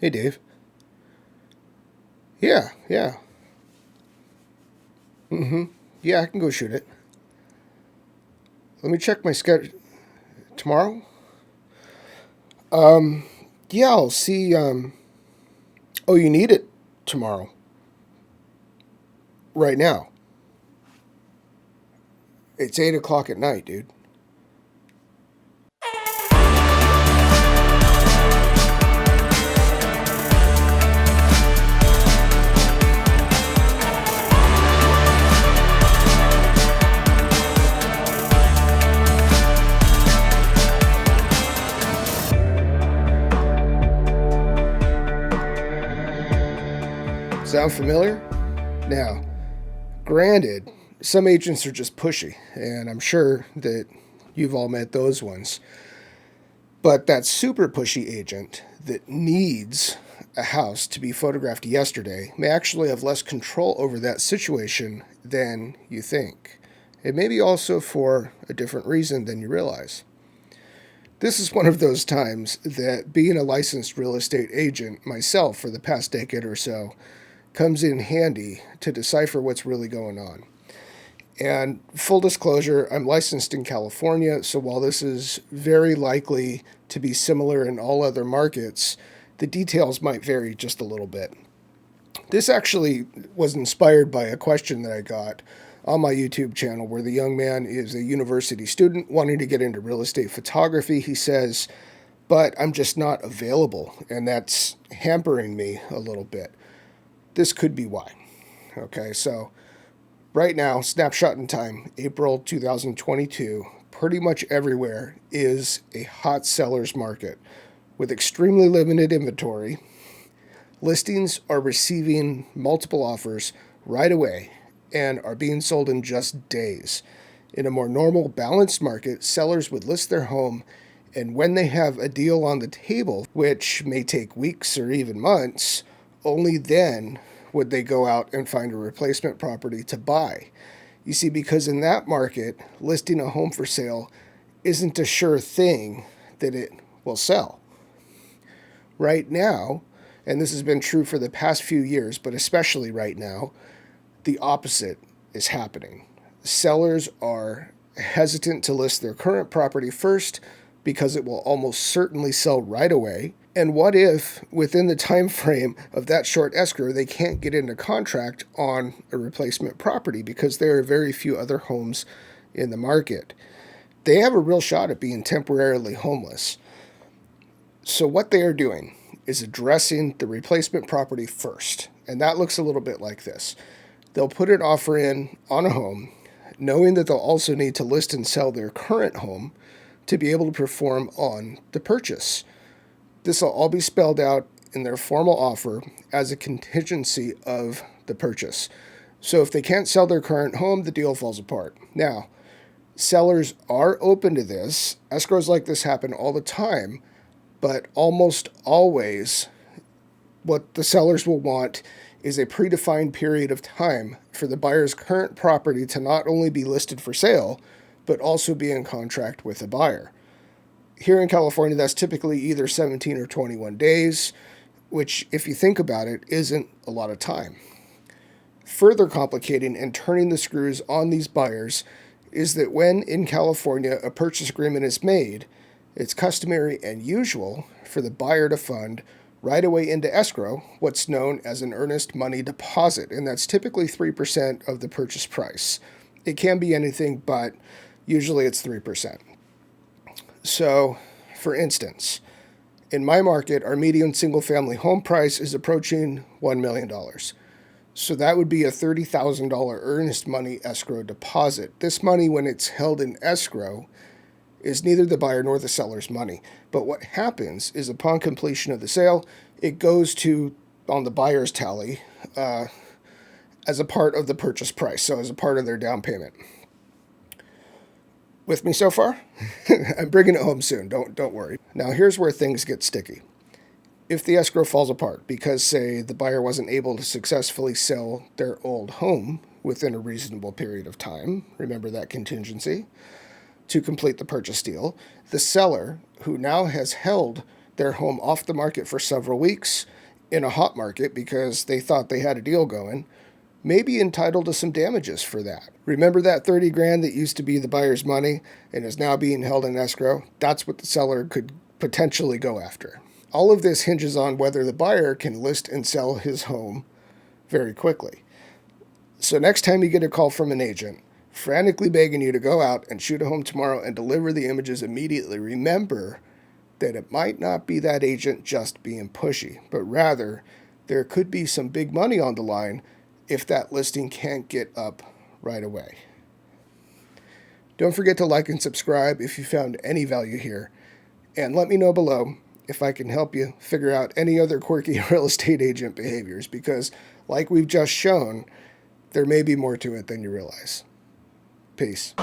Hey, Dave. Yeah, yeah. Mm-hmm. Yeah, I can go shoot it. Let me check my schedule. Tomorrow? Yeah, I'll see. Oh, you need it tomorrow. Right now. It's 8 o'clock at night, dude. Sound familiar? Now, granted, some agents are just pushy, and I'm sure that you've all met those ones. But that super pushy agent that needs a house to be photographed yesterday may actually have less control over that situation than you think. It may be also for a different reason than you realize. This is one of those times that being a licensed real estate agent myself for the past decade or so comes in handy to decipher what's really going on. And full disclosure, I'm licensed in California, so while this is very likely to be similar in all other markets, the details might vary just a little bit. This actually was inspired by a question that I got on my YouTube channel where the young man is a university student wanting to get into real estate photography. He says, but I'm just not available, and that's hampering me a little bit. This could be why. Okay, so right now, snapshot in time, April 2022, pretty much everywhere is a hot seller's market with extremely limited inventory. Listings are receiving multiple offers right away and are being sold in just days. In a more normal, balanced market, sellers would list their home, and when they have a deal on the table, which may take weeks or even months, only then would they go out and find a replacement property to buy. You see, because in that market, listing a home for sale isn't a sure thing that it will sell. Right now, and this has been true for the past few years, but especially right now, the opposite is happening. Sellers are hesitant to list their current property first because it will almost certainly sell right away. And what if, within the time frame of that short escrow, they can't get into contract on a replacement property because there are very few other homes in the market? They have a real shot at being temporarily homeless. So what they are doing is addressing the replacement property first. And that looks a little bit like this. They'll put an offer in on a home, knowing that they'll also need to list and sell their current home to be able to perform on the purchase. This will all be spelled out in their formal offer as a contingency of the purchase. So if they can't sell their current home, the deal falls apart. Now, sellers are open to this. Escrows like this happen all the time, but almost always what the sellers will want is a predefined period of time for the buyer's current property to not only be listed for sale, but also be in contract with a buyer. Here in California, that's typically either 17 or 21 days, which, if you think about it, isn't a lot of time. Further complicating and turning the screws on these buyers is that when in California a purchase agreement is made, it's customary and usual for the buyer to fund right away into escrow what's known as an earnest money deposit, and that's typically 3% of the purchase price. It can be anything, but usually it's 3%. So, for instance, in my market, our median single-family home price is approaching $1 million. So that would be a $30,000 earnest money escrow deposit. This money, when it's held in escrow, is neither the buyer nor the seller's money. But what happens is upon completion of the sale, it goes to on the buyer's tally as a part of the purchase price, so as a part of their down payment. With me so far? I'm bringing it home soon, don't worry. Now here's where things get sticky. If the escrow falls apart because, say, the buyer wasn't able to successfully sell their old home within a reasonable period of time, remember that contingency, to complete the purchase deal, the seller, who now has held their home off the market for several weeks in a hot market because they thought they had a deal going, may be entitled to some damages for that. Remember that 30 grand that used to be the buyer's money and is now being held in escrow? That's what the seller could potentially go after. All of this hinges on whether the buyer can list and sell his home very quickly. So next time you get a call from an agent frantically begging you to go out and shoot a home tomorrow and deliver the images immediately, remember that it might not be that agent just being pushy, but rather there could be some big money on the line if that listing can't get up right away. Don't forget to like and subscribe if you found any value here, and let me know below if I can help you figure out any other quirky real estate agent behaviors, because like we've just shown, there may be more to it than you realize. Peace.